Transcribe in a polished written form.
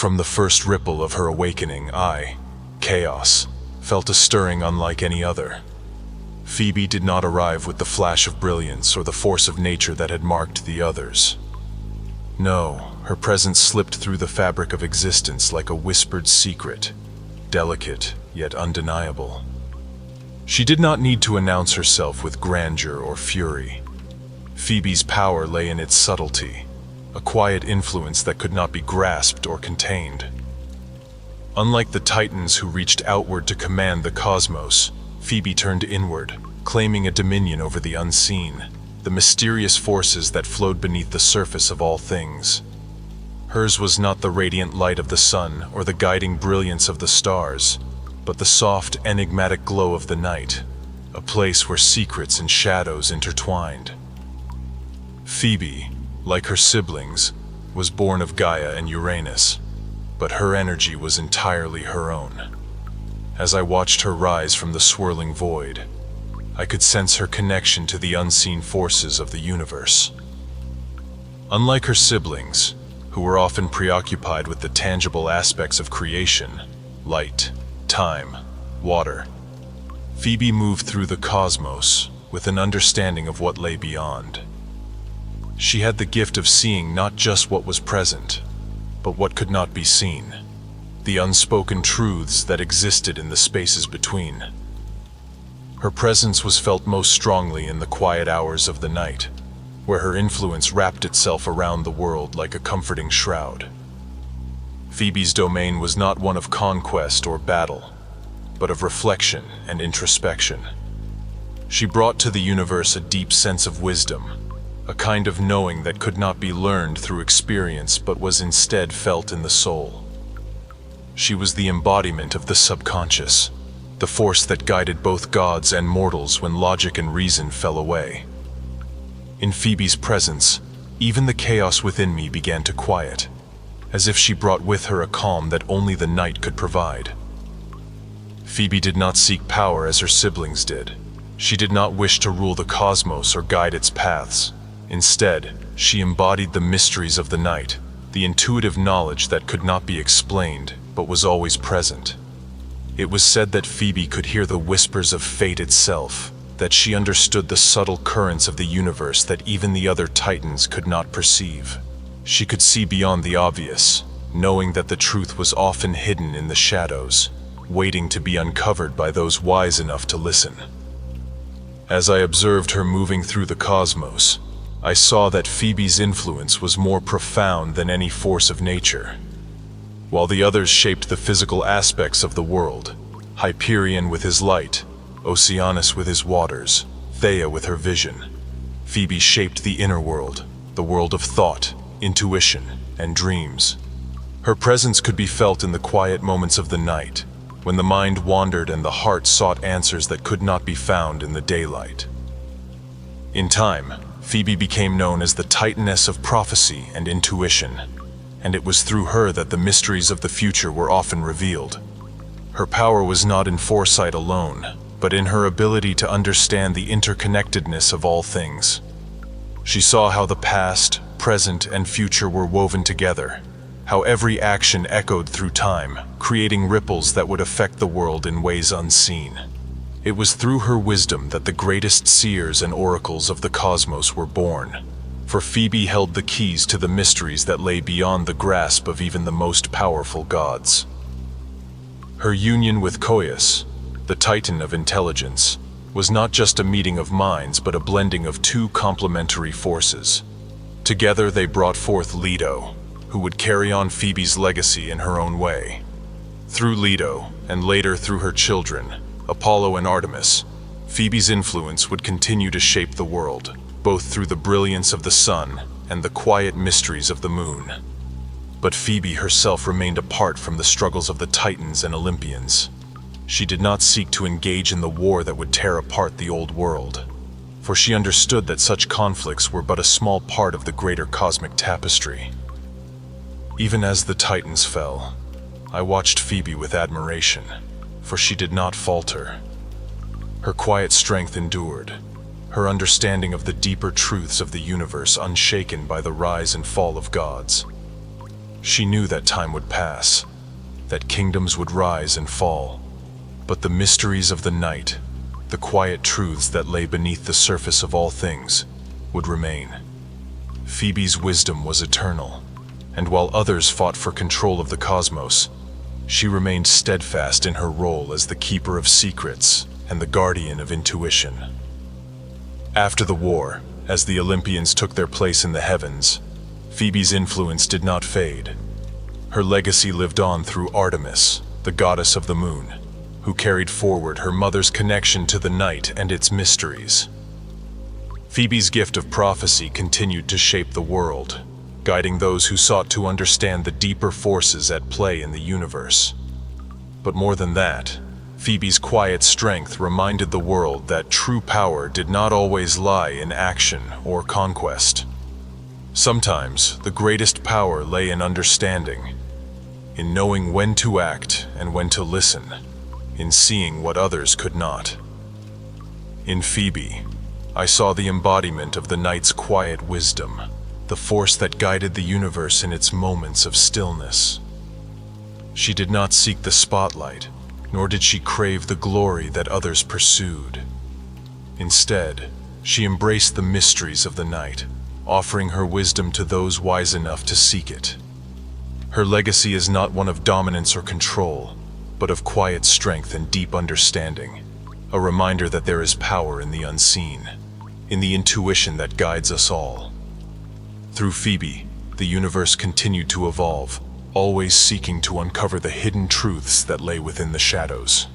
From the first ripple of her awakening, Chaos, felt a stirring unlike any other. Phoebe did not arrive with the flash of brilliance or the force of nature that had marked the others. No, her presence slipped through the fabric of existence like a whispered secret, delicate yet undeniable. She did not need to announce herself with grandeur or fury. Phoebe's power lay in its subtlety, a quiet influence that could not be grasped or contained. Unlike the Titans who reached outward to command the cosmos, Phoebe turned inward, claiming a dominion over the unseen, the mysterious forces that flowed beneath the surface of all things. Hers was not the radiant light of the sun or the guiding brilliance of the stars, but the soft, enigmatic glow of the night, a place where secrets and shadows intertwined. Phoebe, like her siblings, was born of Gaia and Uranus, but her energy was entirely her own. As I watched her rise from the swirling void, I could sense her connection to the unseen forces of the universe. Unlike her siblings, who were often preoccupied with the tangible aspects of creation, light, time, water, Phoebe moved through the cosmos with an understanding of what lay beyond. She had the gift of seeing not just what was present, but what could not be seen, the unspoken truths that existed in the spaces between. Her presence was felt most strongly in the quiet hours of the night, where her influence wrapped itself around the world like a comforting shroud. Phoebe's domain was not one of conquest or battle, but of reflection and introspection. She brought to the universe a deep sense of wisdom, a kind of knowing that could not be learned through experience but was instead felt in the soul. She was the embodiment of the subconscious, the force that guided both gods and mortals when logic and reason fell away. In Phoebe's presence, even the chaos within me began to quiet, as if she brought with her a calm that only the night could provide. Phoebe did not seek power as her siblings did. She did not wish to rule the cosmos or guide its paths. Instead, she embodied the mysteries of the night, the intuitive knowledge that could not be explained, but was always present. It was said that Phoebe could hear the whispers of fate itself, that she understood the subtle currents of the universe that even the other Titans could not perceive. She could see beyond the obvious, knowing that the truth was often hidden in the shadows, waiting to be uncovered by those wise enough to listen. As I observed her moving through the cosmos, I saw that Phoebe's influence was more profound than any force of nature. While the others shaped the physical aspects of the world, Hyperion with his light, Oceanus with his waters, Theia with her vision, Phoebe shaped the inner world, the world of thought, intuition, and dreams. Her presence could be felt in the quiet moments of the night, when the mind wandered and the heart sought answers that could not be found in the daylight. In time, Phoebe became known as the Titaness of Prophecy and Intuition, and it was through her that the mysteries of the future were often revealed. Her power was not in foresight alone, but in her ability to understand the interconnectedness of all things. She saw how the past, present, and future were woven together, how every action echoed through time, creating ripples that would affect the world in ways unseen. It was through her wisdom that the greatest seers and oracles of the cosmos were born, for Phoebe held the keys to the mysteries that lay beyond the grasp of even the most powerful gods. Her union with Coeus, the Titan of intelligence, was not just a meeting of minds but a blending of two complementary forces. Together they brought forth Leto, who would carry on Phoebe's legacy in her own way. Through Leto, and later through her children, Apollo and Artemis, Phoebe's influence would continue to shape the world, both through the brilliance of the sun and the quiet mysteries of the moon. But Phoebe herself remained apart from the struggles of the Titans and Olympians. She did not seek to engage in the war that would tear apart the old world, for she understood that such conflicts were but a small part of the greater cosmic tapestry. Even as the Titans fell, I watched Phoebe with admiration, for she did not falter. Her quiet strength endured, her understanding of the deeper truths of the universe unshaken by the rise and fall of gods. She knew that time would pass, that kingdoms would rise and fall, but the mysteries of the night, the quiet truths that lay beneath the surface of all things, would remain. Phoebe's wisdom was eternal, and while others fought for control of the cosmos, she remained steadfast in her role as the keeper of secrets and the guardian of intuition. After the war, as the Olympians took their place in the heavens, Phoebe's influence did not fade. Her legacy lived on through Artemis, the goddess of the moon, who carried forward her mother's connection to the night and its mysteries. Phoebe's gift of prophecy continued to shape the world, guiding those who sought to understand the deeper forces at play in the universe. But more than that, Phoebe's quiet strength reminded the world that true power did not always lie in action or conquest. Sometimes, the greatest power lay in understanding, in knowing when to act and when to listen, in seeing what others could not. In Phoebe, I saw the embodiment of the night's quiet wisdom, the force that guided the universe in its moments of stillness. She did not seek the spotlight, nor did she crave the glory that others pursued. Instead, she embraced the mysteries of the night, offering her wisdom to those wise enough to seek it. Her legacy is not one of dominance or control, but of quiet strength and deep understanding, a reminder that there is power in the unseen, in the intuition that guides us all. Through Phoebe, the universe continued to evolve, always seeking to uncover the hidden truths that lay within the shadows.